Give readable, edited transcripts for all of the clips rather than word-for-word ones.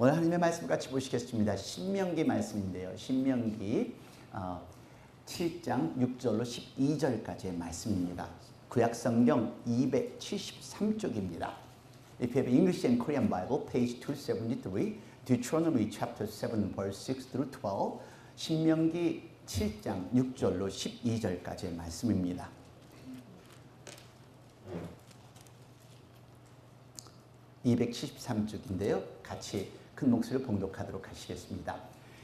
오늘 하나님의 말씀 같이 보시겠습니다. 신명기 말씀인데요. 신명기 7장 6절로 12절까지의 말씀입니다. 구약성경 273쪽입니다. If you have English and Korean Bible, page 273, Deuteronomy chapter 7, verse 6 through 12, 신명기 7장 6절로 12절까지의 말씀입니다. (273쪽인데요) 같이 큰 목소리로 봉독하도록 하시겠습니다.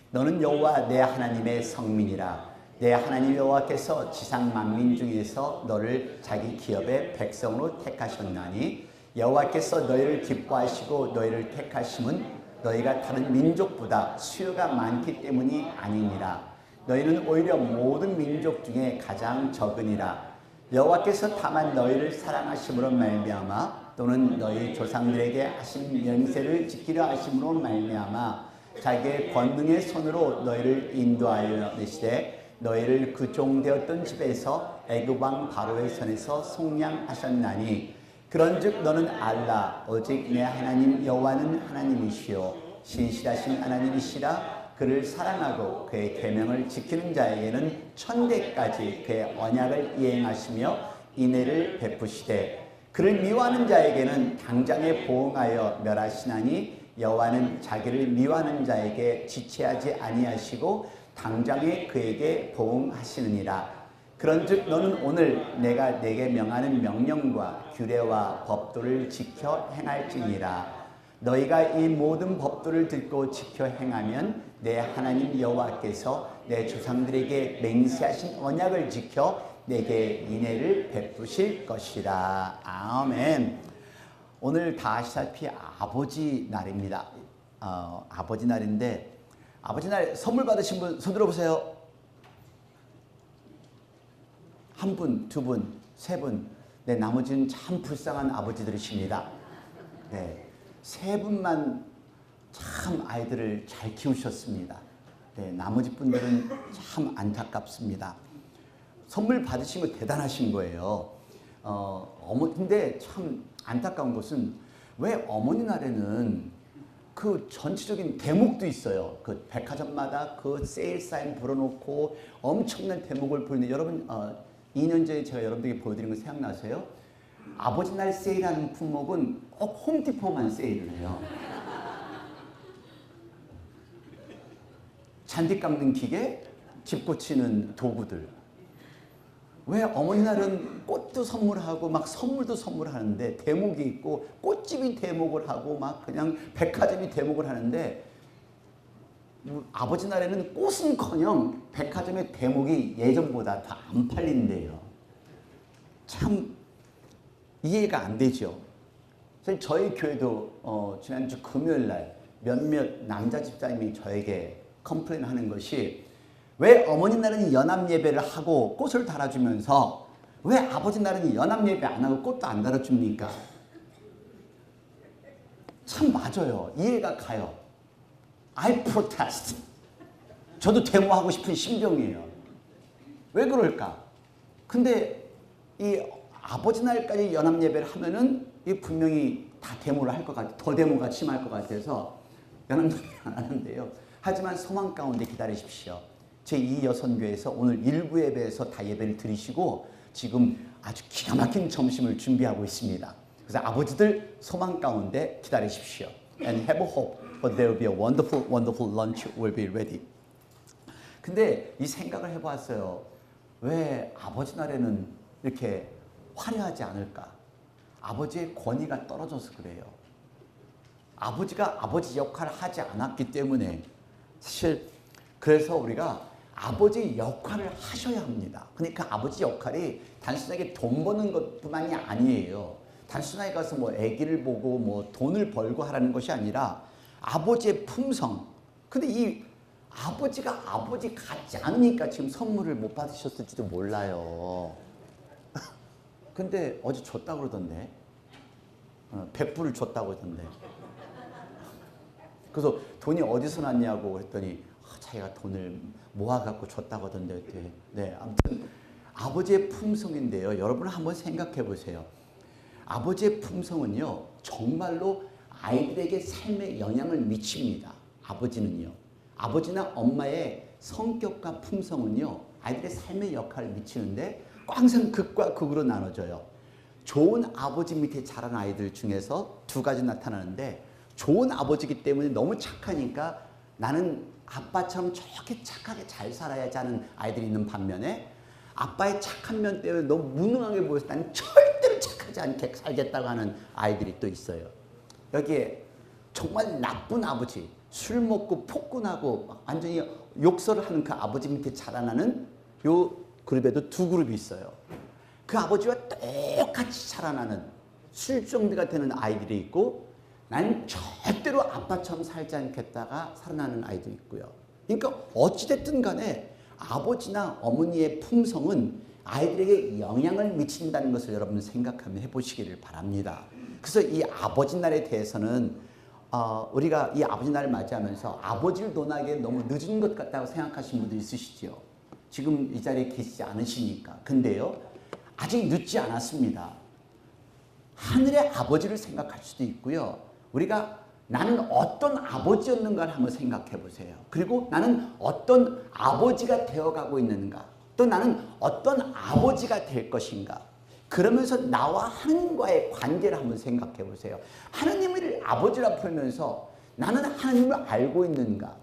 너는 여호와 내 하나님의 성민이라. 내 하나님 여호와께서 지상 만민 중에서 너를 자기 기업의 백성으로 택하셨나니 여호와께서 너희를 기뻐하시고 너희를 택하심은 너희가 다른 민족보다 수요가 많기 때문이 아니니라. 너희는 오히려 모든 민족 중에 가장 적으니라. 여호와께서 다만 너희를 사랑하심으로 말미암아 또는 너희 조상들에게 하신 맹세를 지키려 하심으로 말미암아 자기의 권능의 손으로 너희를 인도하여 내시되 너희를 그 종되었던 집에서 애굽 왕 바로의 손에서 속량하셨나니 그런즉 너는 알라. 오직 내 하나님 여호와는 하나님이시요 신실하신 하나님이시라. 그를 사랑하고 그의 계명을 지키는 자에게는 천대까지 그의 언약을 이행하시며 인애를 베푸시되 그를 미워하는 자에게는 당장에 보응하여 멸하시나니 여호와는 자기를 미워하는 자에게 지체하지 아니하시고 당장에 그에게 보응하시느니라. 그런즉 너는 오늘 내가 내게 명하는 명령과 규례와 법도를 지켜 행할지니라. 너희가 이 모든 법도를 듣고 지켜 행하면 내 하나님 여호와께서 내 조상들에게 맹세하신 언약을 지켜 내게 인애를 베푸실 것이라. 아멘. 오늘 다 아시다시피 아버지 날입니다. 아버지 날인데 아버지 날 선물 받으신 분 손 들어보세요. 한 분, 두 분, 세 분. 네, 나머지는 참 불쌍한 아버지들이십니다. 네. 세 분만 참 아이들을 잘 키우셨습니다. 네, 나머지 분들은 참 안타깝습니다. 선물 받으신 거 대단하신 거예요. 근데 참 안타까운 것은 왜 어머니 날에는 그 전체적인 대목도 있어요. 그 백화점마다 그 세일 사인 불어놓고 엄청난 대목을 보이는데 여러분 2년 전에 제가 여러분들에게 보여드린 거 생각나세요? 아버지 날 세일하는 품목은 꼭 홈디포만 세일을 해요. 잔디 깎는 기계, 집 고치는 도구들. 왜 어머니 날은 꽃도 선물하고 막 선물도 선물하는데 대목이 있고 꽃집이 대목을 하고 막 그냥 백화점이 대목을 하는데 아버지 날에는 꽃은커녕 백화점의 대목이 예전보다 다 안 팔린대요. 참 이해가 안 되죠. 저희 교회도 지난주 금요일 날 몇몇 남자 집사님이 저에게 컴플레인 하는 것이 왜 어머니 날은 연합 예배를 하고 꽃을 달아주면서 왜 아버지 날은 연합 예배 안 하고 꽃도 안 달아줍니까? 참 맞아요. 이해가 가요. I protest. 저도 데모하고 싶은 심정이에요. 왜 그럴까? 근데 이 아버지 날까지 연합 예배를 하면은 이 분명히 다 데모를 할 것 같아요. 더 데모가 심할 것 같아서 연합 예배 안 하는데요. 하지만 소망 가운데 기다리십시오. 제2여선교회에서 오늘 일부 예배에서 다 예배를 드리시고 지금 아주 기가 막힌 점심을 준비하고 있습니다. 그래서 아버지들 소망 가운데 기다리십시오. And have a hope, but there will be a wonderful, wonderful lunch will be ready. 근데 이 생각을 해봤어요. 왜 아버지 날에는 이렇게 화려하지 않을까? 아버지의 권위가 떨어져서 그래요. 아버지가 아버지 역할을 하지 않았기 때문에 사실 그래서 우리가 아버지 역할을 하셔야 합니다. 그러니까 아버지 역할이 단순하게 돈 버는 것뿐만이 아니에요. 단순하게 가서 뭐 아기를 보고 뭐 돈을 벌고 하라는 것이 아니라 아버지의 품성. 근데 이 아버지가 아버지 같지 않으니까 지금 선물을 못 받으셨을지도 몰라요. 근데 어제 줬다고 그러던데. 100불을 줬다고 그러던데. 그래서 돈이 어디서 났냐고 했더니 자기가 돈을 모아갖고 줬다고 하던데. 네, 아무튼 아버지의 품성인데요. 여러분 한번 생각해 보세요. 아버지의 품성은요. 정말로 아이들에게 삶에 영향을 미칩니다. 아버지는요. 아버지나 엄마의 성격과 품성은요, 아이들의 삶에 역할을 미치는데 항상 극과 극으로 나눠져요. 좋은 아버지 밑에 자란 아이들 중에서 두 가지 나타나는데, 좋은 아버지이기 때문에 너무 착하니까 나는 아빠처럼 저렇게 착하게 잘 살아야지 하는 아이들이 있는 반면에, 아빠의 착한 면 때문에 너무 무능하게 보여서 나는 절대로 착하지 않게 살겠다고 하는 아이들이 또 있어요. 여기에 정말 나쁜 아버지, 술 먹고 폭군하고 완전히 욕설을 하는 그 아버지 밑에 자라나는 요 그룹에도 두 그룹이 있어요. 그 아버지와 똑같이 자라나는 술정대가 되는 아이들이 있고, 나는 절대로 아빠처럼 살지 않겠다가 살아나는 아이도 있고요. 그러니까 어찌됐든 간에 아버지나 어머니의 품성은 아이들에게 영향을 미친다는 것을 여러분 생각하며 해보시기를 바랍니다. 그래서 이 아버지 날에 대해서는 우리가 이 아버지 날을 맞이하면서 아버지를 논하기에 너무 늦은 것 같다고 생각하시는 분도 있으시죠. 지금 이 자리에 계시지 않으시니까. 근데요, 아직 늦지 않았습니다. 하늘의 아버지를 생각할 수도 있고요. 우리가 나는 어떤 아버지였는가를 한번 생각해 보세요. 그리고 나는 어떤 아버지가 되어가고 있는가, 또 나는 어떤 아버지가 될 것인가. 그러면서 나와 하나님과의 관계를 한번 생각해 보세요. 하나님을 아버지라 부르면서 나는 하나님을 알고 있는가.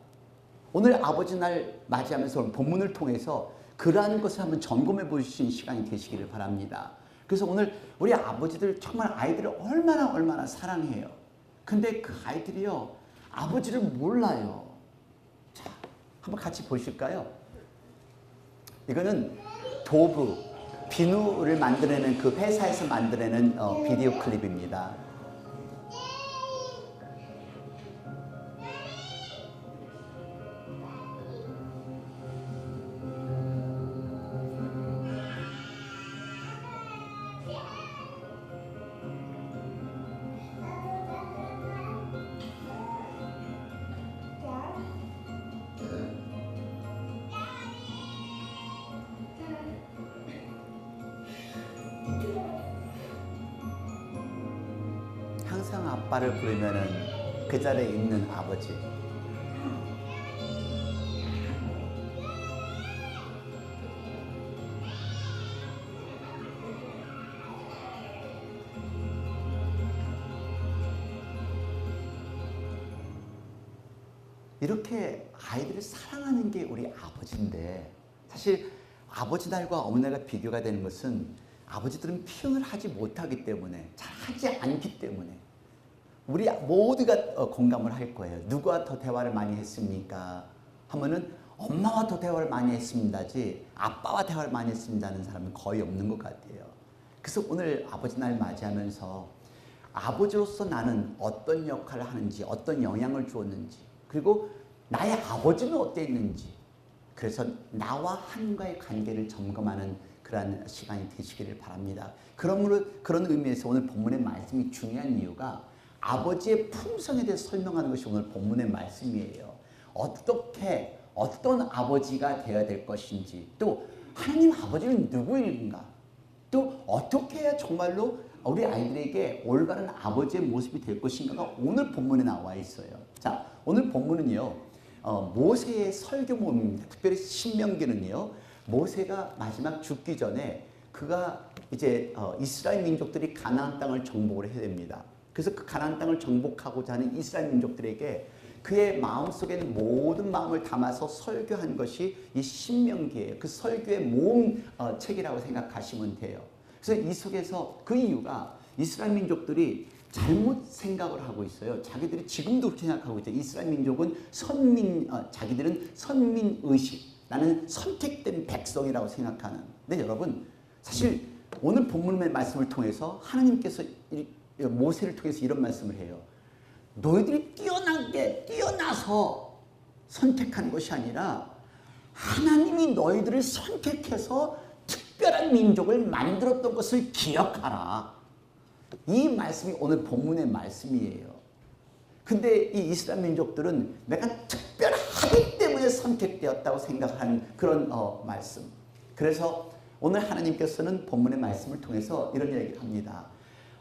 오늘 아버지 날 맞이하면서 오늘 본문을 통해서 그러한 것을 한번 점검해 보시는 시간이 되시기를 바랍니다. 그래서 오늘 우리 아버지들 정말 아이들을 얼마나 사랑해요. 근데 그 아이들이요, 아버지를 몰라요. 자, 한번 같이 보실까요? 이거는 도브, 비누를 만들어내는 그 회사에서 만들어내는 비디오 클립입니다. 항상 아빠를 부르면은 그 자리에 있는 아버지. 이렇게 아이들을 사랑하는 게 우리 아버지인데, 사실 아버지 날과 어머니 날과 비교가 되는 것은 아버지들은 표현을 하지 못하기 때문에, 잘 하지 않기 때문에 우리 모두가 공감을 할 거예요. 누가 더 대화를 많이 했습니까? 하면은 엄마와 더 대화를 많이 했습니다지 아빠와 대화를 많이 했습니다는 사람은 거의 없는 것 같아요. 그래서 오늘 아버지 날 맞이하면서 아버지로서 나는 어떤 역할을 하는지, 어떤 영향을 주었는지, 그리고 나의 아버지는 어땠는지, 그래서 나와 하나님과의 관계를 점검하는 그러한 시간이 되시기를 바랍니다. 그런 의미에서 오늘 본문의 말씀이 중요한 이유가 아버지의 품성에 대해서 설명하는 것이 오늘 본문의 말씀이에요. 어떻게 어떤 아버지가 되어야 될 것인지, 또 하나님 아버지는 누구인가, 또 어떻게 해야 정말로 우리 아이들에게 올바른 아버지의 모습이 될 것인가가 오늘 본문에 나와 있어요. 자, 오늘 본문은요, 모세의 설교문입니다. 특별히 신명기는요, 모세가 마지막 죽기 전에 그가 이제 이스라엘 민족들이 가나안 땅을 정복을 해야 됩니다. 그래서 그 가나안 땅을 정복하고자 하는 이스라엘 민족들에게 그의 마음속에는 모든 마음을 담아서 설교한 것이 이 신명기예요. 그 설교의 모음 책이라고 생각하시면 돼요. 그래서 이 속에서 그 이유가 이스라엘 민족들이 잘못 생각을 하고 있어요. 자기들이 지금도 그렇게 생각하고 있죠. 이스라엘 민족은 자기들은 선민의식, 나는 선택된 백성이라고 생각하는. 근데 여러분, 사실 오늘 본문의 말씀을 통해서 하나님께서 모세를 통해서 이런 말씀을 해요. 너희들이 뛰어나서 선택한 것이 아니라 하나님이 너희들을 선택해서 특별한 민족을 만들었던 것을 기억하라. 이 말씀이 오늘 본문의 말씀이에요. 근데 이 이스라엘 민족들은 내가 특별하기 때문에 선택되었다고 생각하는 그런 말씀. 그래서 오늘 하나님께서는 본문의 말씀을 통해서 이런 얘기를 합니다.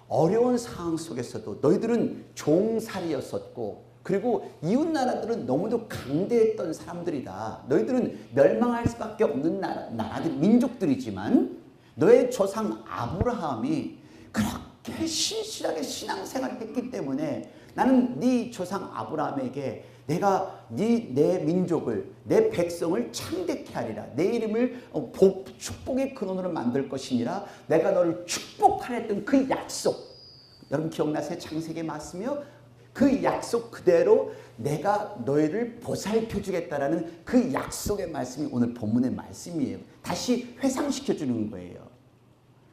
어려운 상황 속에서도 너희들은 종살이였었고 그리고 이웃 나라들은 너무도 강대했던 사람들이다. 너희들은 멸망할 수밖에 없는 나라들, 민족들이지만 너의 조상 아브라함이 그렇게 신실하게 신앙생활을 했기 때문에 나는 네 조상 아브라함에게 내가 내 민족을, 내 백성을 창대케 하리라. 내 이름을 축복의 근원으로 만들 것이니라. 내가 너를 축복하랬던 그 약속. 여러분 기억나세요? 창세기에 말씀이요. 그 약속 그대로 내가 너희를 보살펴 주겠다라는 그 약속의 말씀이 오늘 본문의 말씀이에요. 다시 회상시켜 주는 거예요.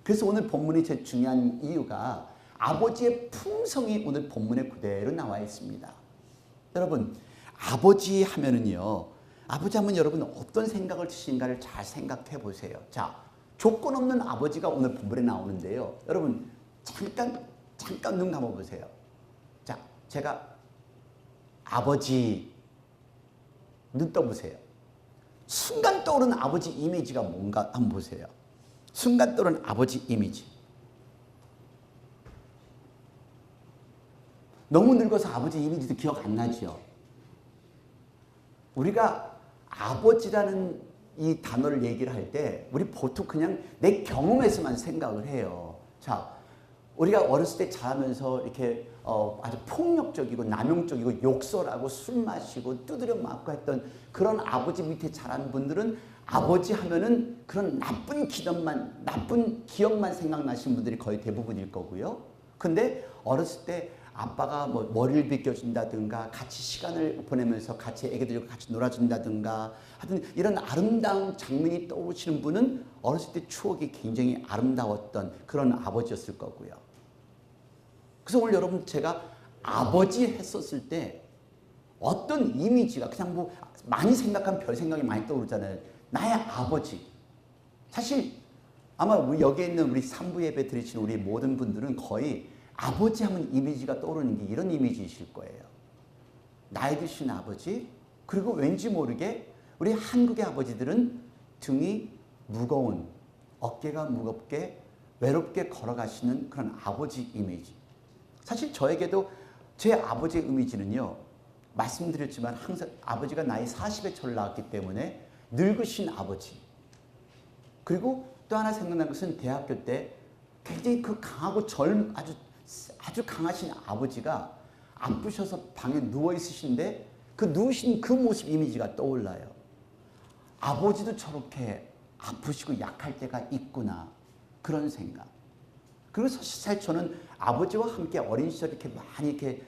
그래서 오늘 본문이 제일 중요한 이유가 아버지의 품성이 오늘 본문에 그대로 나와 있습니다. 여러분, 아버지 하면은요, 아버지 하면 여러분 어떤 생각을 드시는가를 잘 생각해 보세요. 자, 조건 없는 아버지가 오늘 본문에 나오는데요. 여러분, 잠깐 눈 감아 보세요. 자, 제가 아버지 눈 떠보세요. 순간 떠오르는 아버지 이미지가 뭔가 한번 보세요. 순간 떠오르는 아버지 이미지. 너무 늙어서 아버지 이미지도 기억 안 나죠. 우리가 아버지라는 이 단어를 얘기를 할 때 우리 보통 그냥 내 경험에서만 생각을 해요. 자, 우리가 어렸을 때 자라면서 이렇게 아주 폭력적이고 남용적이고 욕설하고 술 마시고 두드려 맞고 했던 그런 아버지 밑에 자란 분들은 아버지 하면은 그런 나쁜 기억만 생각나시는 분들이 거의 대부분일 거고요. 근데 어렸을 때 아빠가 뭐 머리를 빗겨준다든가 같이 시간을 보내면서 같이 애기들과 같이 놀아준다든가 하여튼 이런 아름다운 장면이 떠오르시는 분은 어렸을 때 추억이 굉장히 아름다웠던 그런 아버지였을 거고요. 그래서 오늘 여러분 제가 아버지 했었을 때 어떤 이미지가 그냥 뭐 많이 생각하면 별 생각이 많이 떠오르잖아요. 나의 아버지. 사실 아마 여기에 있는 우리 산부 예배 드리시는 우리 모든 분들은 거의 아버지 하면 이미지가 떠오르는 게 이런 이미지이실 거예요. 나이 드신 아버지, 그리고 왠지 모르게 우리 한국의 아버지들은 등이 무거운, 어깨가 무겁게 외롭게 걸어가시는 그런 아버지 이미지. 사실 저에게도 제 아버지의 이미지는요, 말씀드렸지만 항상 아버지가 나이 40에 저를 낳았기 때문에 늙으신 아버지. 그리고 또 하나 생각난 것은 대학교 때 굉장히 그 강하고 아주 강하신 아버지가 아프셔서 방에 누워 있으신데 그 누우신 그 모습 이미지가 떠올라요. 아버지도 저렇게 아프시고 약할 때가 있구나. 그런 생각. 그리고 사실 저는 아버지와 함께 어린 시절 이렇게 많이 이렇게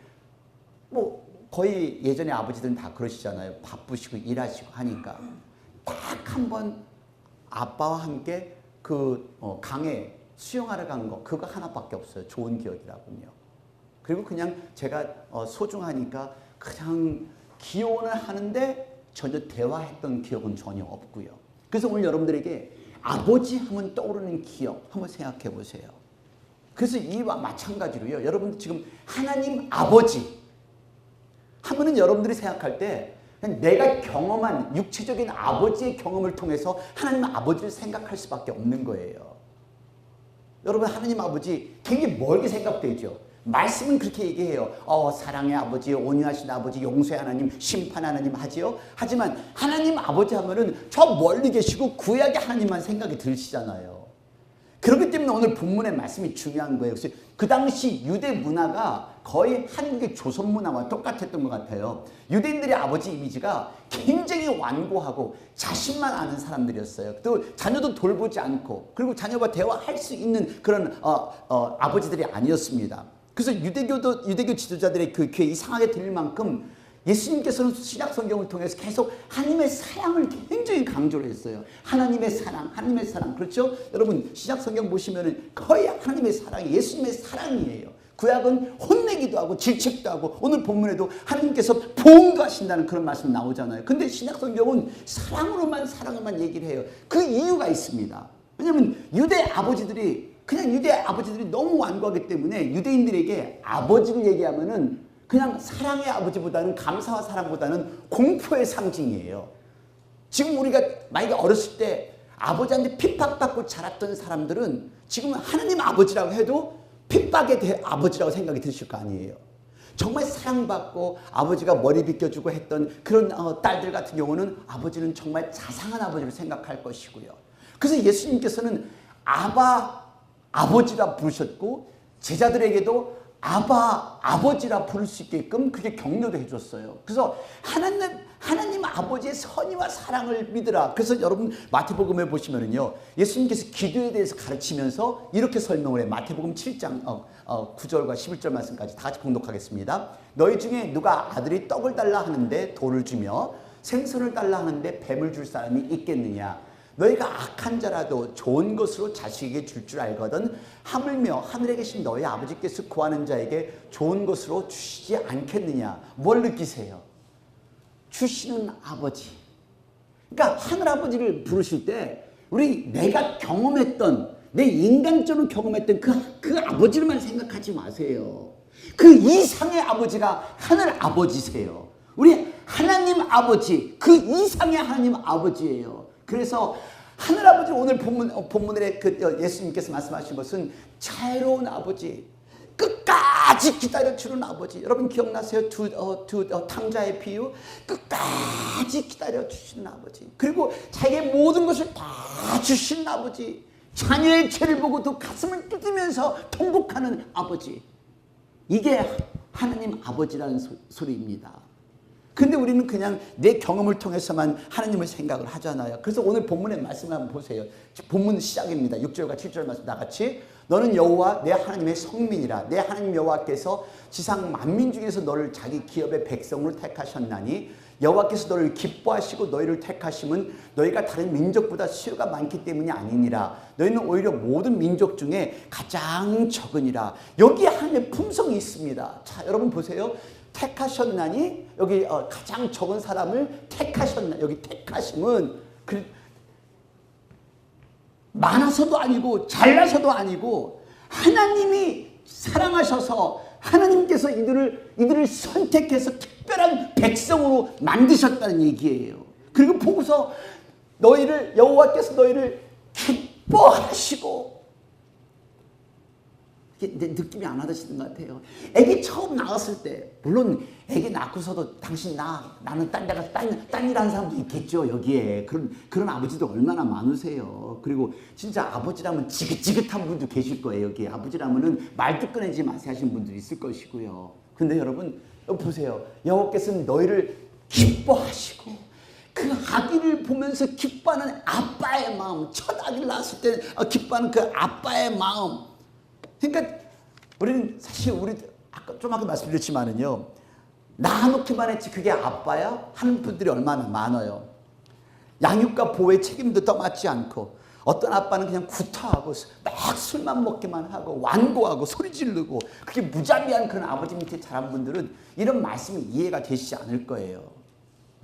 뭐 거의 예전에 아버지들은 다 그러시잖아요. 바쁘시고 일하시고 하니까 딱 한 번 아빠와 함께 그 강에 수영하러 간 거 그거 하나밖에 없어요. 좋은 기억이라군요. 그리고 그냥 제가 소중하니까 그냥 기원을 하는데 전혀 대화했던 기억은 전혀 없고요. 그래서 오늘 여러분들에게 아버지 하면 떠오르는 기억 한번 생각해 보세요. 그래서 이와 마찬가지로요. 여러분 지금 하나님 아버지 하면은 여러분들이 생각할 때 그냥 내가 경험한 육체적인 아버지의 경험을 통해서 하나님 아버지를 생각할 수밖에 없는 거예요. 여러분 하나님 아버지 굉장히 멀게 생각되죠. 말씀은 그렇게 얘기해요. 사랑의 아버지, 온유하신 아버지, 용서의 하나님, 심판 하나님 하지요. 하지만 하나님 아버지 하면은 저 멀리 계시고 구약의 하나님만 생각이 들시잖아요. 그렇기 때문에 오늘 본문의 말씀이 중요한 거예요. 그래서 그 당시 유대 문화가 거의 한국의 조선 문화와 똑같았던 것 같아요. 유대인들의 아버지 이미지가 굉장히 완고하고 자신만 아는 사람들이었어요. 또 자녀도 돌보지 않고 그리고 자녀와 대화할 수 있는 그런 아버지들이 아니었습니다. 그래서 유대교 지도자들의 그 귀에 이상하게 들릴 만큼 예수님께서는 신약 성경을 통해서 계속 하나님의 사랑을 굉장히 강조를 했어요. 하나님의 사랑, 하나님의 사랑. 그렇죠? 여러분 신약 성경 보시면 거의 하나님의 사랑이 예수님의 사랑이에요. 구약은 혼내기도 하고 질책도 하고 오늘 본문에도 하나님께서 보응도 하신다는 그런 말씀 나오잖아요. 근데 신약 성경은 사랑으로만 얘기를 해요. 그 이유가 있습니다. 왜냐하면 유대 아버지들이 너무 완고하기 때문에 유대인들에게 아버지를 얘기하면은 그냥 사랑의 아버지보다는 감사와 사랑보다는 공포의 상징이에요. 지금 우리가 만약에 어렸을 때 아버지한테 핍박받고 자랐던 사람들은 지금 하나님 아버지라고 해도 핍박의 아버지라고 생각이 드실 거 아니에요. 정말 사랑받고 아버지가 머리 빗겨주고 했던 그런 딸들 같은 경우는 아버지는 정말 자상한 아버지를 생각할 것이고요. 그래서 예수님께서는 아버지라 부르셨고 제자들에게도 아버지라 부를 수 있게끔 그렇게 격려도 해줬어요. 그래서 하나님 아버지의 선의와 사랑을 믿으라. 그래서 여러분 마태복음에 보시면은요, 예수님께서 기도에 대해서 가르치면서 이렇게 설명을 해요. 마태복음 7장 9절과 11절 말씀까지 다 같이 봉독하겠습니다. 너희 중에 누가 아들이 떡을 달라 하는데 돌을 주며 생선을 달라 하는데 뱀을 줄 사람이 있겠느냐? 너희가 악한 자라도 좋은 것으로 자식에게 줄 줄 알거든 하물며 하늘에 계신 너희 아버지께서 구하는 자에게 좋은 것으로 주시지 않겠느냐? 뭘 느끼세요? 주시는 아버지. 그러니까 하늘아버지를 부르실 때 내가 경험했던, 내 인간적으로 경험했던 그 아버지를만 생각하지 마세요. 그 이상의 아버지가 하늘 아버지세요. 우리 하나님 아버지, 그 이상의 하나님 아버지예요. 그래서 하늘아버지, 오늘 본문에 예수님께서 말씀하신 것은 자애로운 아버지, 끝까지 기다려주는 아버지. 여러분 기억나세요? 두 탕자의 비유? 끝까지 기다려주시는 아버지. 그리고 자기의 모든 것을 다 주시는 아버지. 자녀의 죄를 보고 또 가슴을 뜯으면서 통곡하는 아버지. 이게 하나님 아버지라는 소리입니다. 근데 우리는 그냥 내 경험을 통해서만 하나님을 생각을 하잖아요. 그래서 오늘 본문의 말씀을 한번 보세요. 본문 시작입니다. 6절과 7절 말씀 나같이 너는 여호와 내 하나님의 성민이라. 내 하나님 여호와께서 지상 만민 중에서 너를 자기 기업의 백성으로 택하셨나니 여호와께서 너를 기뻐하시고 너희를 택하심은 너희가 다른 민족보다 수요가 많기 때문이 아니니라. 너희는 오히려 모든 민족 중에 가장 적으니라. 여기에 하나님의 품성이 있습니다. 자, 여러분 보세요. 택하셨나니, 여기 가장 적은 사람을 택하셨나. 여기 택하심은 많아서도 아니고 잘나서도 아니고 하나님이 사랑하셔서 하나님께서 이들을 선택해서 특별한 백성으로 만드셨다는 얘기예요. 그리고 보고서 여호와께서 너희를 기뻐하시고, 느낌이 안 와닿으시는 것 같아요. 애기 처음 낳았을 때, 물론 애기 낳고서도 당신 나는 딴 데 가서 딴 일 하는 사람도 있겠죠. 여기에 그런 아버지도 얼마나 많으세요. 그리고 진짜 아버지라면 지긋지긋한 분도 계실 거예요. 여기 아버지라면은 말도 꺼내지 마세요 하시는 분들이 있을 것이고요. 근데 여러분 보세요. 여호와께서는 너희를 기뻐하시고, 그 아기를 보면서 기뻐하는 아빠의 마음, 첫 아기를 낳았을 때 기뻐하는 그 아빠의 마음. 그러니까 우리는 사실 아까 말씀드렸지만은요, 낳아놓기만 했지 그게 아빠야? 하는 분들이 얼마나 많아요. 양육과 보호의 책임도 떠맡지 않고, 어떤 아빠는 그냥 구타하고 막 술만 먹기만 하고 완고하고 소리 지르고, 그게 무자비한 그런 아버지 밑에 자란 분들은 이런 말씀이 이해가 되시지 않을 거예요.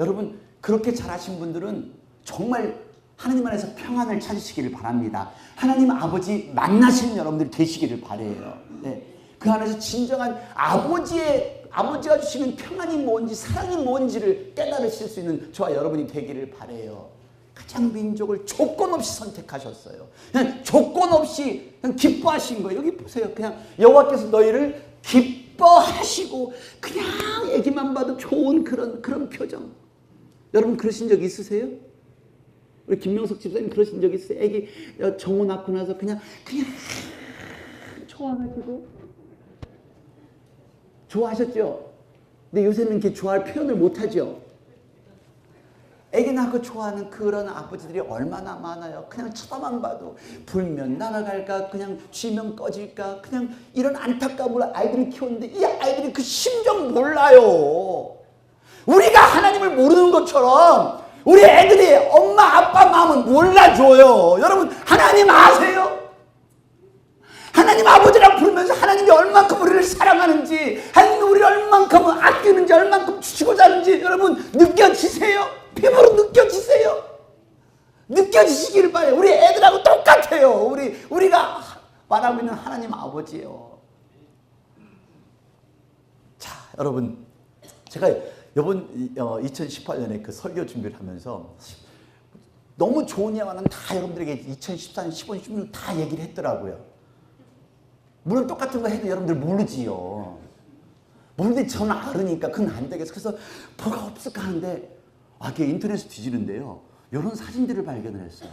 여러분 그렇게 자라신 분들은 정말 하나님 안에서 평안을 찾으시기를 바랍니다. 하나님 아버지 만나시는 여러분들이 되시기를 바라요. 네. 그 안에서 진정한 아버지가 주시는 평안이 뭔지, 사랑이 뭔지를 깨달으실 수 있는 저와 여러분이 되기를 바라요. 가장 민족을 조건 없이 선택하셨어요. 그냥 조건 없이 그냥 기뻐하신 거예요. 여기 보세요. 그냥 여호와께서 너희를 기뻐하시고, 그냥 애기만 봐도 좋은 그런 표정. 여러분 그러신 적 있으세요? 우리 김명석 집사님 그러신 적 있어요? 애기 정우 낳고 나서 그냥 좋아가지고. 좋아하셨죠? 근데 요새는 이렇게 좋아할 표현을 못하죠? 애기 낳고 좋아하는 그런 아버지들이 얼마나 많아요. 그냥 쳐다만 봐도 불면 날아갈까, 그냥 쥐면 꺼질까, 그냥 이런 안타까움으로 아이들을 키웠는데 이 아이들이 그 심정 몰라요. 우리가 하나님을 모르는 것처럼 우리 애들이 엄마 아빠 마음은 몰라줘요. 여러분 하나님 아세요? 하나님 아버지라고 부르면서 하나님이 얼만큼 우리를 사랑하는지, 하나님이 우리를 얼만큼 아끼는지, 얼만큼 주시고자 하는지 여러분 느껴지세요? 피부로 느껴지세요? 느껴지시기를 바라요. 우리 애들하고 똑같아요. 우리가 말하고 있는 하나님 아버지예요. 자, 여러분 제가 이번 2018년에 그 설교 준비를 하면서 너무 좋은 예화는 다 여러분들에게 2014년, 15년, 16년 다 얘기를 했더라고요. 물론 똑같은 거 해도 여러분들 모르지요. 모르는데 저는 알으니까 그건 안 되겠어. 그래서 뭐가 없을까 하는데 그게 인터넷에 뒤지는데요. 이런 사진들을 발견을 했어요.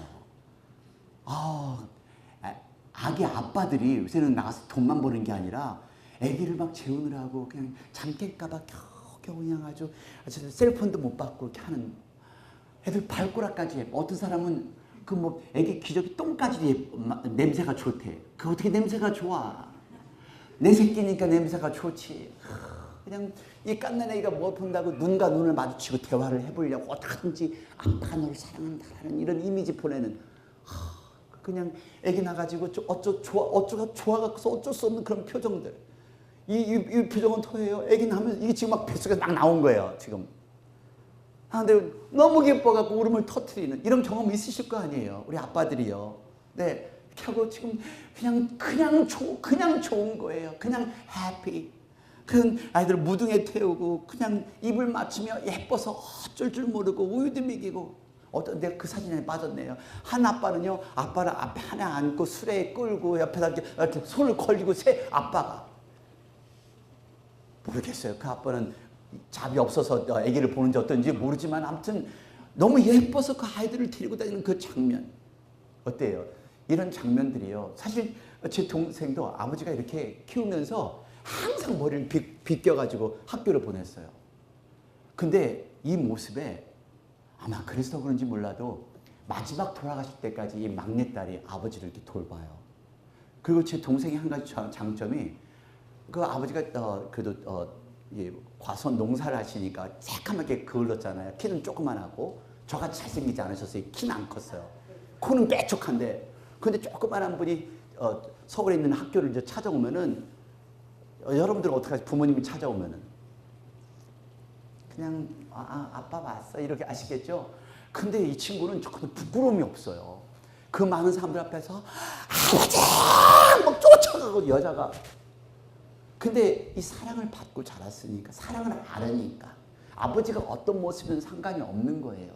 아기 아빠들이 요새는 나가서 돈만 버는 게 아니라 아기를 막 재우느라고 그냥 잠 깰까봐 겨우 그냥 아주 셀폰도 못 받고 이렇게 하는 애들 발꼬락까지 어떤 사람은 그 뭐 아기 기저귀 똥까지 냄새가 좋대. 그 어떻게 냄새가 좋아? 내 새끼니까 냄새가 좋지. 그냥 이 갓난 애기가 뭐 본다고 눈과 눈을 마주치고 대화를 해보려고 어떻게든지 아빠가 너를 사랑한다라는 이런 이미지 보내는 그냥 애기 나가지고 어쩌가 좋아갖고서 어쩔 수 없는 그런 표정들. 이 표정은 토해요. 애기 나면 이게 지금 막 뱃속에서 막 나온 거예요. 지금. 근데 너무 기뻐갖고 울음을 터뜨리는 이런 경험 있으실 거 아니에요. 우리 아빠들이요. 네. 이렇게 하고 지금 그냥 좋은 거예요. 그냥 해피. 그 아이들 무등에 태우고 그냥 입을 맞추며 예뻐서 어쩔 줄 모르고 우유도 먹이고 내가 그 사진에 빠졌네요. 한 아빠는요. 아빠를 앞에 하나 안고 수레에 끌고 옆에다 이렇게 손을 걸리고 아빠가 모르겠어요. 그 아빠는 잡이 없어서 아기를 보는지 어떤지 모르지만 아무튼 너무 예뻐서 그 아이들을 데리고 다니는 그 장면 어때요? 이런 장면들이요. 사실 제 동생도 아버지가 이렇게 키우면서 항상 머리를 빗겨가지고 학교를 보냈어요. 근데 이 모습에 아마 그래서 그런지 몰라도 마지막 돌아가실 때까지 이 막내딸이 아버지를 이렇게 돌봐요. 그리고 제 동생이 한 가지 장점이 그 아버지가 그래도 과수원 농사를 하시니까 새까맣게 그을렀잖아요. 키는 조그만하고 저같이 잘생기지 않으셔서 키는 안 컸어요. 코는 빼촉한데 근데 조그만한 분이 서울에 있는 학교를 이제 찾아오면은 여러분들은 어떻게 하세요? 부모님이 찾아오면은 그냥 아빠 왔어 이렇게 아시겠죠? 근데 이 친구는 조금 부끄러움이 없어요. 그 많은 사람들 앞에서 아버지 막 쫓아가고 여자가 근데 이 사랑을 받고 자랐으니까 사랑을 알으니까 아버지가 어떤 모습이든 상관이 없는 거예요.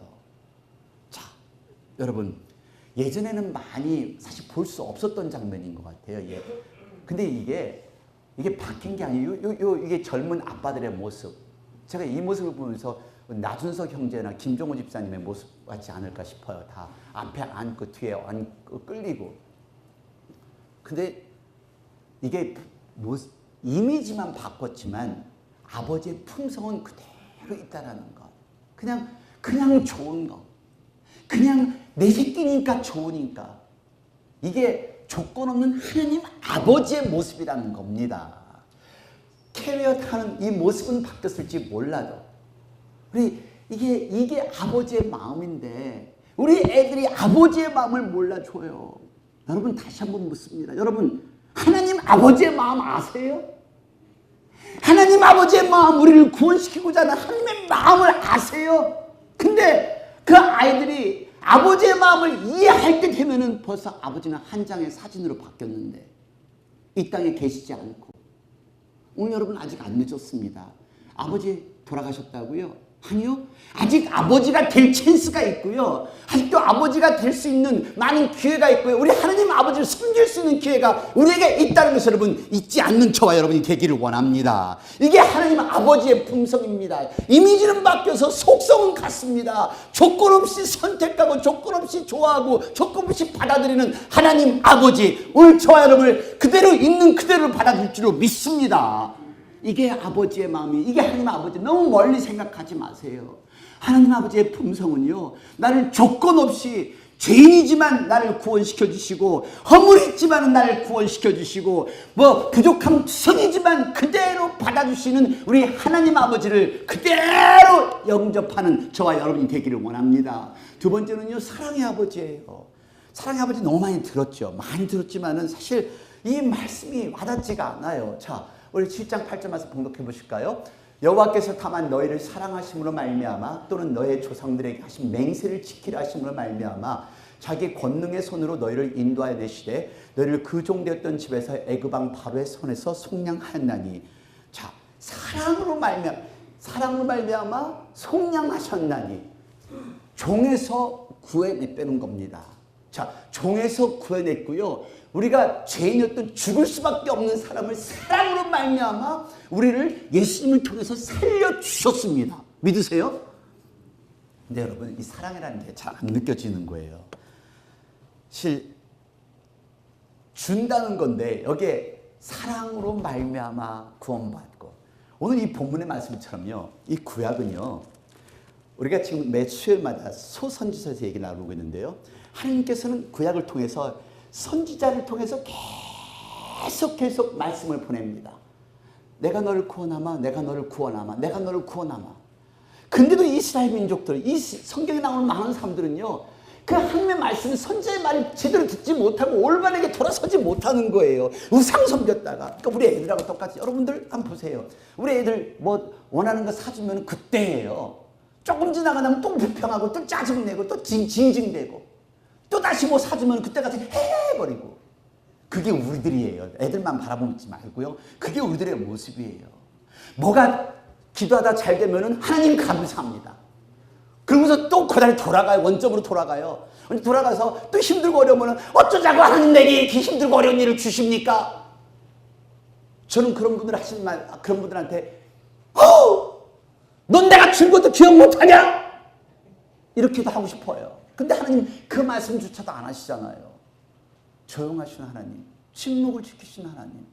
자, 여러분 예전에는 많이 사실 볼 수 없었던 장면인 것 같아요. 근데 이게 바뀐 게 아니에요. 이게 젊은 아빠들의 모습. 제가 이 모습을 보면서 나준석 형제나 김종호 집사님의 모습 같지 않을까 싶어요. 다 앞에 앉고 뒤에 앉고 끌리고. 근데 이게 이미지만 바꿨지만 아버지의 품성은 그대로 있다라는 것. 그냥 좋은 거. 그냥 내 새끼니까 좋으니까. 이게 조건 없는 하나님 아버지의 모습이라는 겁니다. 캐리어하는 이 모습은 바뀌었을지 몰라도 이게 아버지의 마음인데 우리 애들이 아버지의 마음을 몰라줘요. 여러분 다시 한번 묻습니다. 여러분 하나님 아버지의 마음 아세요? 하나님 아버지의 마음 우리를 구원시키고자 하는 하나님의 마음을 아세요? 근데 그 아이들이 아버지의 마음을 이해할 때 되면은 벌써 아버지는 한 장의 사진으로 바뀌었는데 이 땅에 계시지 않고 오늘 여러분 아직 안 늦었습니다. 아버지 돌아가셨다고요? 아니요. 아직 아버지가 될 찬스가 있고요. 아직도 아버지가 될 수 있는 많은 기회가 있고요. 우리 하나님 아버지를 섬길 수 있는 기회가 우리에게 있다는 것을 여러분 잊지 않는 저와 여러분이 되기를 원합니다. 이게 하나님 아버지의 품성입니다. 이미지는 바뀌어서 속성은 같습니다. 조건 없이 선택하고 조건 없이 좋아하고 조건 없이 받아들이는 하나님 아버지 오늘 저와 여러분을 그대로 있는 그대로 받아들일 줄로 믿습니다. 이게 아버지의 마음이 이게 하나님 아버지 너무 멀리 생각하지 마세요. 하나님 아버지의 품성은요 나를 조건 없이 죄인이지만 나를 구원시켜 주시고 허물있지만 나를 구원시켜 주시고 뭐 부족함 투성이지만 그대로 받아주시는 우리 하나님 아버지를 그대로 영접하는 저와 여러분이 되기를 원합니다. 두 번째는요 사랑의 아버지예요. 사랑의 아버지 너무 많이 들었죠. 많이 들었지만은 사실 이 말씀이 와닿지가 않아요. 자 우리 7장 8절 말씀 봉독해 보실까요? 여호와께서 다만 너희를 사랑하심으로 말미암아 또는 너의 조상들에게 하신 맹세를 지키려 하심으로 말미암아 자기 권능의 손으로 너희를 인도하여 내시되 너희를 그 종되었던 집에서 애굽 왕 바로의 손에서 속량하였나니 자 사랑으로 말미암아 속량하셨나니 종에서 구해 빼는 겁니다. 자, 종에서 구해냈고요. 우리가 죄인이었던 죽을 수밖에 없는 사람을 사랑으로 말미암아 우리를 예수님을 통해서 살려주셨습니다. 믿으세요? 근데 여러분, 이 사랑이라는 게 잘 안 느껴지는 거예요. 준다는 건데 여기에 사랑으로 말미암아 구원받고, 오늘 이 본문의 말씀처럼요, 이 구약은요, 우리가 지금 매 수요일마다 소선지서에서 얘기 나누고 있는데요, 하나님께서는 구약을 통해서 선지자를 통해서 계속 말씀을 보냅니다. 내가 너를 구원하마, 내가 너를 구원하마, 내가 너를 구원하마. 근데도 이스라엘 민족들, 이 성경에 나오는 많은 사람들은요, 그 하나님의 말씀, 선지자의 말을 제대로 듣지 못하고 올바르게 돌아서지 못하는 거예요. 우상 섬겼다가. 그러니까 우리 애들하고 똑같이. 여러분들 한번 보세요. 우리 애들 뭐 원하는 거 사주면 그때예요. 조금 지나가면 또 불평하고 또 짜증내고 또 징징대고 또 다시 뭐 사주면 그때 가서 해버리고. 그게 우리들이에요. 애들만 바라보지 말고요. 그게 우리들의 모습이에요. 뭐가 기도하다 잘 되면은 하나님 감사합니다. 그러면서 또 그다음에 돌아가요. 원점으로 돌아가요. 돌아가서 또 힘들고 어려우면 어쩌자고 하나님 내게 이렇게 힘들고 어려운 일을 주십니까? 저는 그런 분들 하시는 말, 그런 분들한테 넌 내가 준 것도 기억 못하냐? 이렇게도 하고 싶어요. 근데 하나님 그 말씀조차도 안 하시잖아요. 조용하신 하나님, 침묵을 지키신 하나님.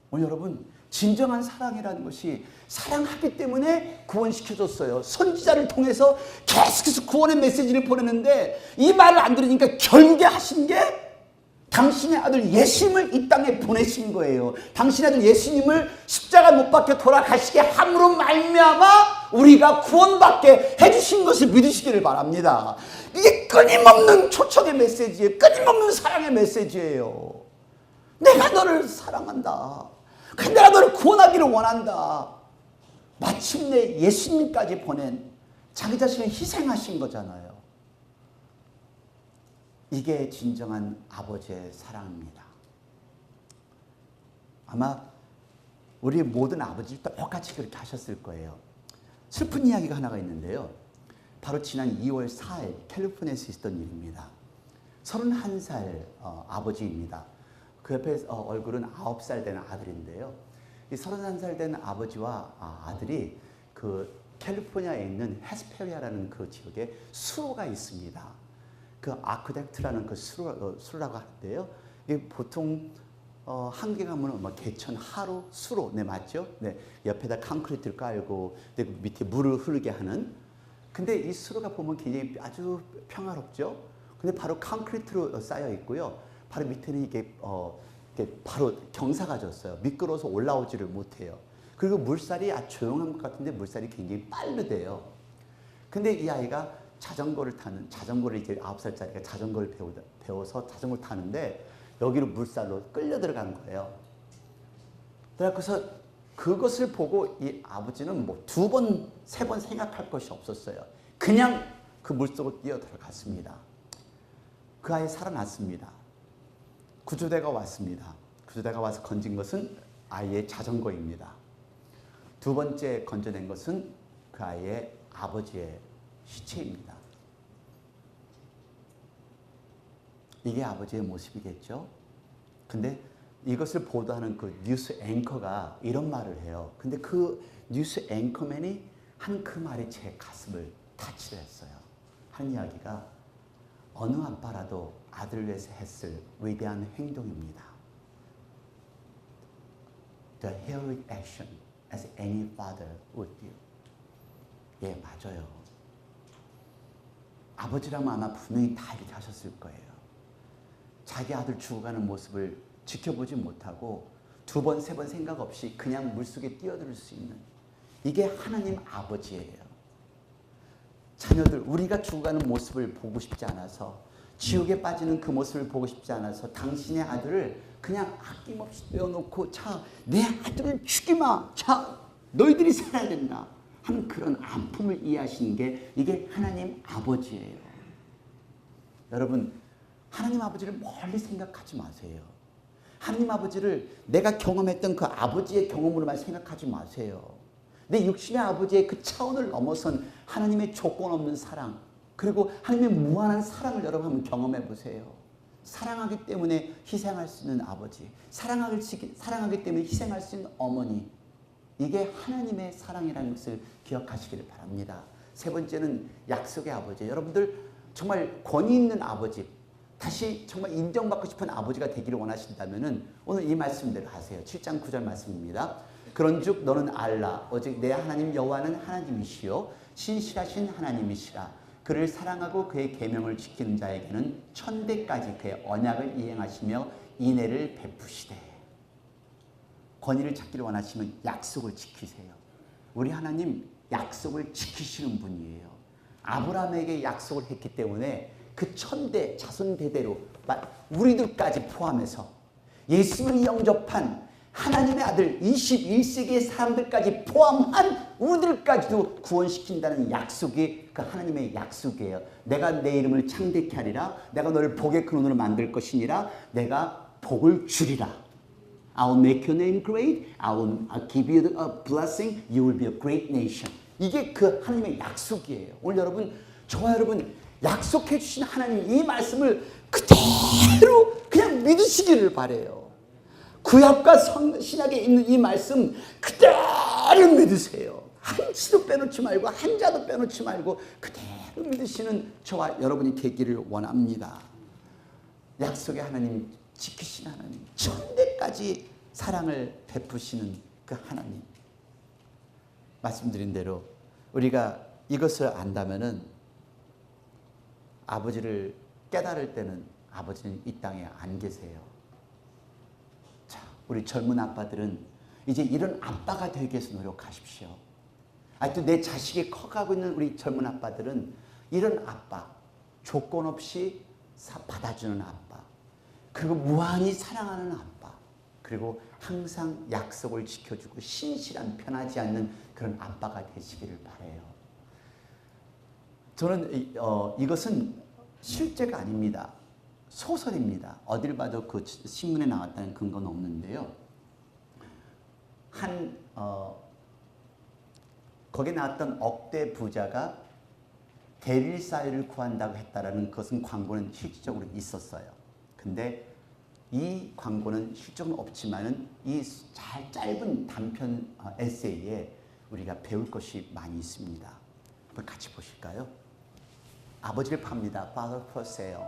오늘 여러분, 진정한 사랑이라는 것이 사랑하기 때문에 구원시켜줬어요. 선지자를 통해서 계속해서 구원의 메시지를 보내는데 이 말을 안 들으니까 결국에 하신 게 당신의 아들 예수님을 이 땅에 보내신 거예요. 당신의 아들 예수님을 십자가 못 박혀 돌아가시게 함으로 말미암아 우리가 구원받게 해주신 것을 믿으시기를 바랍니다. 이게 끊임없는 초청의 메시지예요. 끊임없는 사랑의 메시지예요. 내가 너를 사랑한다. 내가 너를 구원하기를 원한다. 마침내 예수님까지 보낸 자기 자신을 희생하신 거잖아요. 이게 진정한 아버지의 사랑입니다. 아마 우리 모든 아버지 똑같이 그렇게 하셨을 거예요. 슬픈 이야기가 하나가 있는데요. 바로 지난 2월 4일 캘리포니아에서 있었던 일입니다. 31살 아버지입니다. 그 옆에 얼굴은 9살 되는 아들인데요. 이 31살 된 아버지와 아들이 그 캘리포니아에 있는 헤스페리아라는 그 지역에 수로가 있습니다. 그 아크덱트라는 그 수로라고 하는데요. 이게 보통 한국에 가면 뭐 개천 하루 수로, 네 맞죠? 네, 옆에다 콘크리트를 깔고 그 밑에 물을 흐르게 하는. 근데 이 수로가 보면 굉장히 아주 평화롭죠. 근데 바로 콘크리트로 쌓여 있고요. 바로 밑에는 이게 바로 경사가 졌어요. 미끄러워서 올라오지를 못해요. 그리고 물살이 아주 조용한 것 같은데 물살이 굉장히 빠르대요. 근데 이 아이가 자전거를 이제 9살짜리가 자전거를 배워서 자전거를 타는데 여기로 물살로 끌려 들어간 거예요. 그래서 그것을 보고 이 아버지는 뭐 2번, 3번 생각할 것이 없었어요. 그냥 그 물속으로 뛰어 들어갔습니다. 그 아이 살아났습니다. 구조대가 왔습니다. 구조대가 와서 건진 것은 아이의 자전거입니다. 2번째 건져낸 것은 그 아이의 아버지의 시체입니다. 이게 아버지의 모습이겠죠? 근데 이것을 보도하는 그 뉴스 앵커가 이런 말을 해요. 근데 그 뉴스 앵커맨이 한 그 말이 제 가슴을 타치를 했어요. 한 이야기가 어느 아빠라도 아들을 위해서 했을 위대한 행동입니다. The heroic action as any father would do. 예, 맞아요. 아버지라면 아마 분명히 다 이렇게 하셨을 거예요. 자기 아들 죽어가는 모습을 지켜보지 못하고 2번, 3번 생각 없이 그냥 물속에 뛰어들 수 있는, 이게 하나님 아버지예요. 자녀들, 우리가 죽어가는 모습을 보고 싶지 않아서, 지옥에 빠지는 그 모습을 보고 싶지 않아서 당신의 아들을 그냥 아낌없이 떼어놓고 자, 내 아들을 죽이마, 자, 너희들이 살아야 된다 하는 그런 아픔을 이해하시는 게 이게 하나님 아버지예요. 여러분, 하나님 아버지를 멀리 생각하지 마세요. 하나님 아버지를 내가 경험했던 그 아버지의 경험으로만 생각하지 마세요. 내 육신의 아버지의 그 차원을 넘어선 하나님의 조건 없는 사랑, 그리고 하나님의 무한한 사랑을 여러분 한번 경험해 보세요. 사랑하기 때문에 희생할 수 있는 아버지, 사랑하기 때문에 희생할 수 있는 어머니, 이게 하나님의 사랑이라는 것을 기억하시기를 바랍니다. 세 번째는 약속의 아버지. 여러분들 정말 권위 있는 아버지, 다시 정말 인정받고 싶은 아버지가 되기를 원하신다면 오늘 이 말씀대로 하세요. 7장 9절 말씀입니다. 그런즉 너는 알라 오직 내 하나님 여호와는 하나님이시요 신실하신 하나님이시라. 그를 사랑하고 그의 계명을 지키는 자에게는 천대까지 그의 언약을 이행하시며 인애를 베푸시되. 권위를 찾기를 원하시면 약속을 지키세요. 우리 하나님 약속을 지키시는 분이에요. 아브라함에게 약속을 했기 때문에 그 천대 자손 대대로 우리들까지 포함해서 예수를 영접한 하나님의 아들 21세기의 사람들까지 포함한 우리들까지도 구원시킨다는 약속이 그 하나님의 약속이에요. 내가 내 이름을 창대케 하리라. 내가 너를 복의 근원으로 만들 것이니라. 내가 복을 주리라. I will make your name great. I will give you a blessing. You will be a great nation. 이게 그 하나님의 약속이에요. 오늘 여러분, 저와 여러분 약속해 주신 하나님 이 말씀을 그대로 그냥 믿으시기를 바라요. 구약과 신약에 있는 이 말씀 그대로 믿으세요. 한치도 빼놓지 말고 한자도 빼놓지 말고 그대로 믿으시는 저와 여러분이 되기를 원합니다. 약속의 하나님, 지키신 하나님, 천대까지 사랑을 베푸시는 그 하나님. 말씀드린 대로 우리가 이것을 안다면은 아버지를 깨달을 때는 아버지는 이 땅에 안 계세요. 자, 우리 젊은 아빠들은 이제 이런 아빠가 되기 위해서 노력하십시오. 아직도 내 자식이 커가고 있는 우리 젊은 아빠들은 이런 아빠, 조건 없이 받아주는 아빠, 그리고 무한히 사랑하는 아빠, 그리고 항상 약속을 지켜주고 신실한 편하지 않는 그런 아빠가 되시기를 바라요. 저는 이것은 실제가 아닙니다. 소설입니다. 어딜 봐도 그 신문에 나왔다는 근거는 없는데요. 거기에 나왔던 억대 부자가 대릴 사유를 구한다고 했다라는 그것은 광고는 실질적으로 있었어요. 근데 이 광고는 실적은 없지만은 이 짧은 단편 에세이에 우리가 배울 것이 많이 있습니다. 한번 같이 보실까요? 아버지를 팝니다. Father for sale.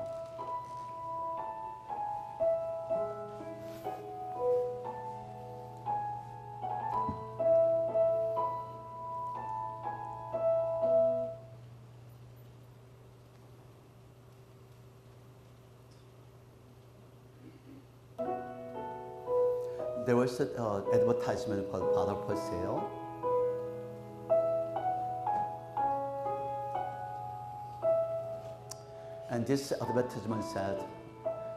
There was an advertisement called Father for sale. And this advertisement said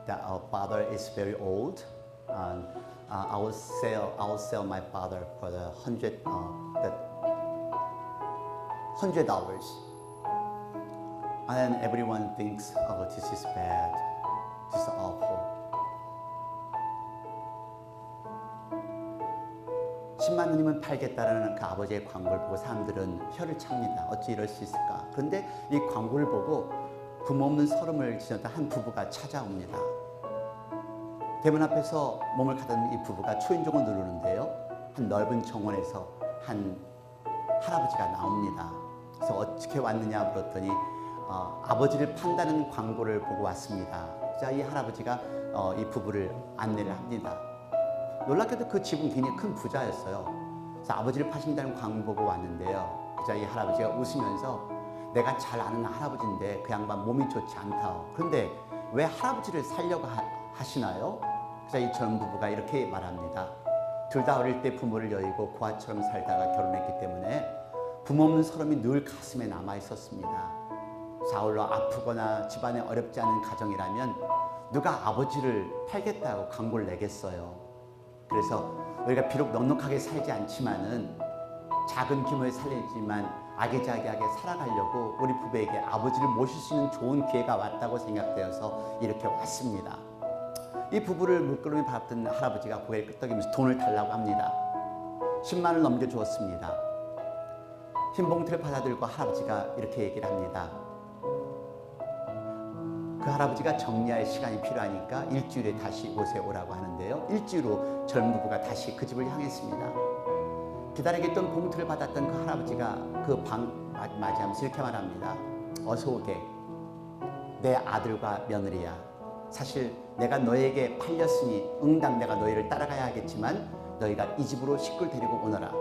that our father is very old, and I will sell my father for the $100. And then everyone thinks, oh, this is bad, this is awful. 10만 원이면 팔겠다라는 그 아버지의 광고를 보고 사람들은 혀를 찹니다. 어찌 이럴 수 있을까? 그런데 이 광고를 보고 부모 없는 서름을 지녔던 한 부부가 찾아옵니다. 대문 앞에서 몸을 가다듬는 이 부부가 초인종을 누르는데요. 한 넓은 정원에서 한 할아버지가 나옵니다. 그래서 어떻게 왔느냐 물었더니 아버지를 판다는 광고를 보고 왔습니다. 자, 이 할아버지가 이 부부를 안내를 합니다. 놀랍게도 그 집은 굉장히 큰 부자였어요. 그래서 아버지를 파신다는 광고 보고 왔는데요. 그래서 이 할아버지가 웃으면서 내가 잘 아는 할아버지인데 그 양반 몸이 좋지 않다. 그런데 왜 할아버지를 살려고 하시나요? 그래서 이 젊은 부부가 이렇게 말합니다. 둘 다 어릴 때 부모를 여의고 고아처럼 살다가 결혼했기 때문에 부모 없는 서름이 늘 가슴에 남아 있었습니다. 사울로 아프거나 집안에 어렵지 않은 가정이라면 누가 아버지를 팔겠다고 광고를 내겠어요. 그래서 우리가 비록 넉넉하게 살지 않지만은 작은 규모의 살리지만 아기자기하게 살아가려고 우리 부부에게 아버지를 모실 수 있는 좋은 기회가 왔다고 생각되어서 이렇게 왔습니다. 이 부부를 물끄러미 바라보던 할아버지가 고개를 끄덕이면서 돈을 달라고 합니다. 10만 원을 넘겨주었습니다. 흰 봉투를 받아들고 할아버지가 이렇게 얘기를 합니다. 그 할아버지가 정리할 시간이 필요하니까 일주일에 다시 옷에 오라고 하는데요. 일주일 후 젊은 부부가 다시 그 집을 향했습니다. 기다리겠던 봉투를 받았던 그 할아버지가 그 방 맞이하면서 이렇게 말합니다. 어서 오게. 내 아들과 며느리야. 사실 내가 너에게 팔렸으니 응당 내가 너희를 따라가야 하겠지만 너희가 이 집으로 식구를 데리고 오너라.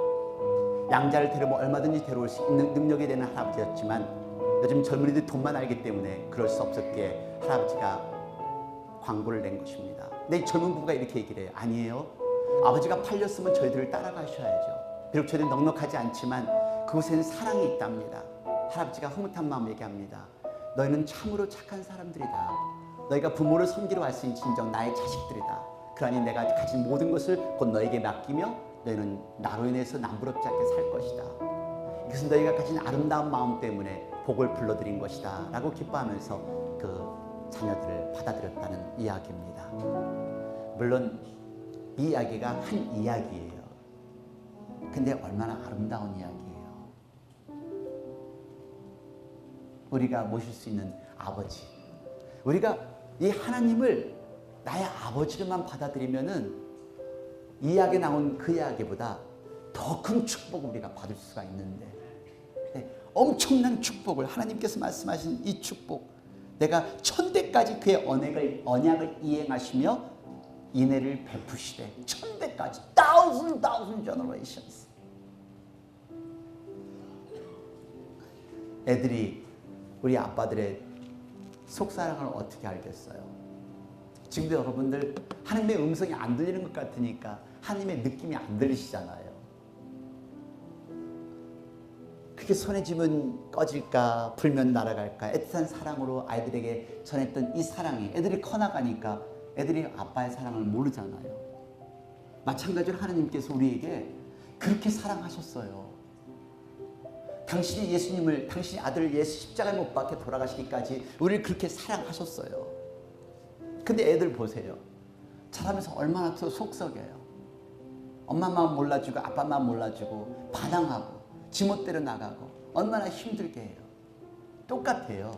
양자를 데려오면 얼마든지 데려올 수 있는 능력이 되는 할아버지였지만 요즘 젊은이들 돈만 알기 때문에 그럴 수 없었기에 할아버지가 광고를 낸 것입니다. 근데 이 젊은 부부가 이렇게 얘기를 해요. 아니에요. 아버지가 팔렸으면 저희들을 따라가셔야죠. 비록 저희들이 넉넉하지 않지만 그곳에는 사랑이 있답니다. 할아버지가 흐뭇한 마음 얘기합니다. 너희는 참으로 착한 사람들이다. 너희가 부모를 섬기러 왔으니 진정 나의 자식들이다. 그러니 내가 가진 모든 것을 곧 너에게 맡기며 너희는 나로 인해서 남부럽지 않게 살 것이다. 이것은 너희가 가진 아름다운 마음 때문에 복을 불러들인 것이다 라고 기뻐하면서 그 자녀들을 받아들였다는 이야기입니다. 물론 이 이야기가 한 이야기예요. 근데 얼마나 아름다운 이야기예요. 우리가 모실 수 있는 아버지, 우리가 이 하나님을 나의 아버지로만 받아들이면은 이 이야기에 나온 그 이야기보다 더 큰 축복을 우리가 받을 수가 있는데, 엄청난 축복을 하나님께서 말씀하신 이 축복, 내가 천대까지 그의 언약을 이행하시며 인애를 베푸시되, 천대까지, thousand generations. 애들이 우리 아빠들의 속사랑을 어떻게 알겠어요? 지금도 여러분들 하나님의 음성이 안 들리는 것 같으니까 하나님의 느낌이 안 들리시잖아요. 그게 손에 쥐면 꺼질까, 불면 날아갈까, 애틋한 사랑으로 아이들에게 전했던 이 사랑이 애들이 커나가니까 애들이 아빠의 사랑을 모르잖아요. 마찬가지로 하나님께서 우리에게 그렇게 사랑하셨어요. 당신이 예수님을, 당신의 아들을 예수 십자가에 못 박혀 돌아가시기까지 우리를 그렇게 사랑하셨어요. 근데 애들 보세요. 자라면서 얼마나 또 속썩여요. 엄마 마음 몰라주고 아빠 마음 몰라주고 반항하고 지멋대로 나가고 얼마나 힘들게 해요. 똑같아요.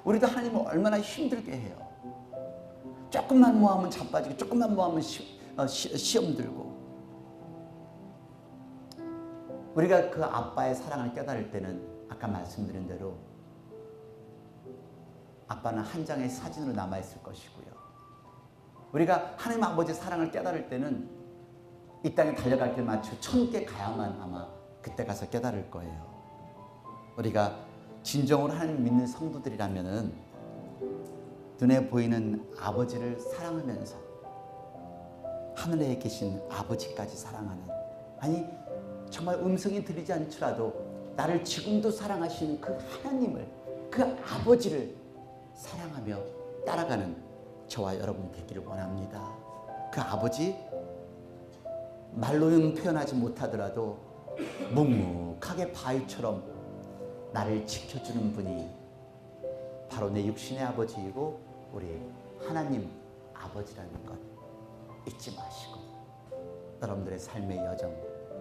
우리도 하나님을 얼마나 힘들게 해요. 조금만 뭐하면 자빠지고 조금만 뭐하면 시험 들고. 우리가 그 아빠의 사랑을 깨달을 때는 아까 말씀드린 대로 아빠는 한 장의 사진으로 남아있을 것이고요. 우리가 하나님 아버지의 사랑을 깨달을 때는 이 땅에 달려갈 길 마치고 천국에 가야만 아마 그때 가서 깨달을 거예요. 우리가 진정으로 하나님 믿는 성도들이라면은 눈에 보이는 아버지를 사랑하면서 하늘에 계신 아버지까지 사랑하는, 아니 정말 음성이 들리지 않더라도 나를 지금도 사랑하시는 그 하나님을, 그 아버지를 사랑하며 따라가는 저와 여러분이 되기를 원합니다. 그 아버지, 말로는 표현하지 못하더라도 묵묵하게 바위처럼 나를 지켜주는 분이 바로 내 육신의 아버지이고 우리 하나님 아버지라는 것 잊지 마시고 여러분들의 삶의 여정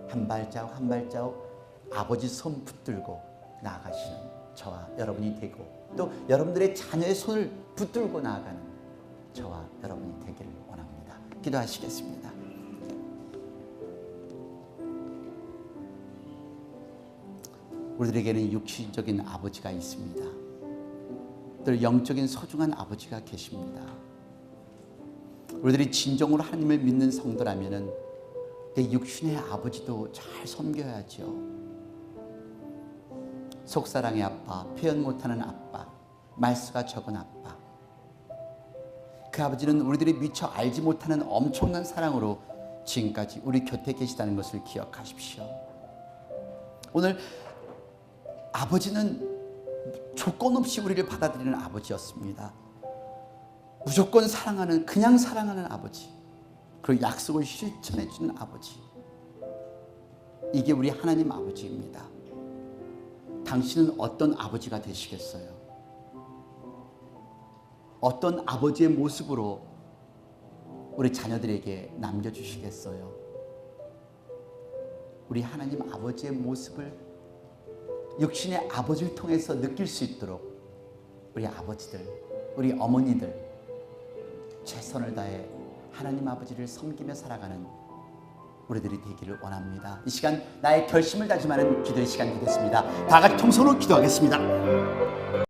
한 발자국 한 발자국 아버지 손 붙들고 나아가시는 저와 여러분이 되고, 또 여러분들의 자녀의 손을 붙들고 나아가는 저와 여러분이 되기를 원합니다. 기도하시겠습니다. 우리들에게는 육신적인 아버지가 있습니다. 또 영적인 소중한 아버지가 계십니다. 우리들이 진정으로 하나님을 믿는 성도라면은 내 육신의 아버지도 잘 섬겨야죠. 속사랑의 아빠, 표현 못하는 아빠, 말수가 적은 아빠. 그 아버지는 우리들이 미처 알지 못하는 엄청난 사랑으로 지금까지 우리 곁에 계시다는 것을 기억하십시오. 오늘 아버지는 조건 없이 우리를 받아들이는 아버지였습니다. 무조건 사랑하는, 그냥 사랑하는 아버지, 그리고 약속을 실천해 주는 아버지. 이게 우리 하나님 아버지입니다. 당신은 어떤 아버지가 되시겠어요? 어떤 아버지의 모습으로 우리 자녀들에게 남겨주시겠어요? 우리 하나님 아버지의 모습을 육신의 아버지를 통해서 느낄 수 있도록 우리 아버지들 우리 어머니들 최선을 다해 하나님 아버지를 섬기며 살아가는 우리들이 되기를 원합니다. 이 시간 나의 결심을 다짐하는 기도의 시간이 되겠습니다. 다 같이 통성으로 기도하겠습니다.